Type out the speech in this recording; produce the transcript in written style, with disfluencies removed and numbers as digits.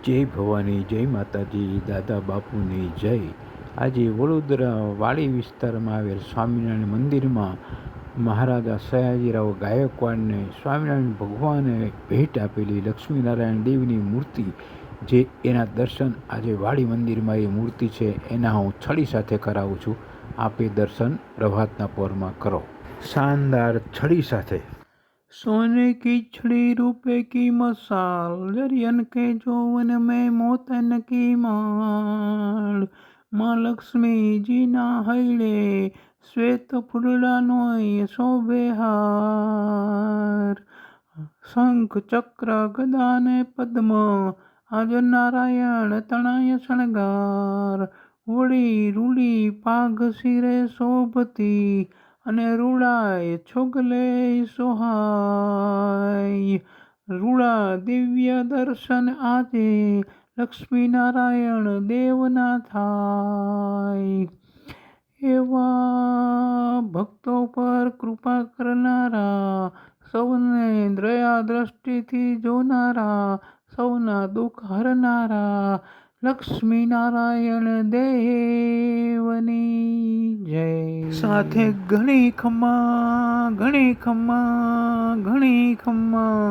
જય ભવાની, જય માતાજી, દાદા બાપુની જય. આજે વડોદરા વાડી વિસ્તારમાં આવેલ સ્વામિનારાયણ મંદિરમાં મહારાજા સયાજીરાવ ગાયકવાડને સ્વામિનારાયણ ભગવાને ભેટ આપેલી લક્ષ્મીનારાયણ દેવની મૂર્તિ, જે એના દર્શન આજે વાડી મંદિરમાં એ મૂર્તિ છે એના હું છડી સાથે કરાવું છું. આપે દર્શન પ્રભાતના પહોરમાં કરો. શાનદાર છડી સાથે. सोने की छड़ी रूपे की मसाल, जरियन के जौवन में मोतन की माल. माँ लक्ष्मी जी ना हईले श्वेत फूलडानो शोभे हार. शंख चक्र गदा ने पद्म आज नारायण तणाय शणगार. वड़ी रूली पाघ सिरे शोभती અને રૂડાય છોગલે સોહાય. રૂડા દિવ્ય દર્શન આજે લક્ષ્મીનારાયણ દેવના થાય. એવા ભક્તો પર કૃપા કરનારા, સૌને દયા દ્રષ્ટિથી જોનારા, સૌના દુઃખ હરનારા લક્ષ્મીનારાયણ દેવની જય. સાથે ઘણી ખમ્મા, ઘણી ખમ્મા, ઘણી ખમ્મા.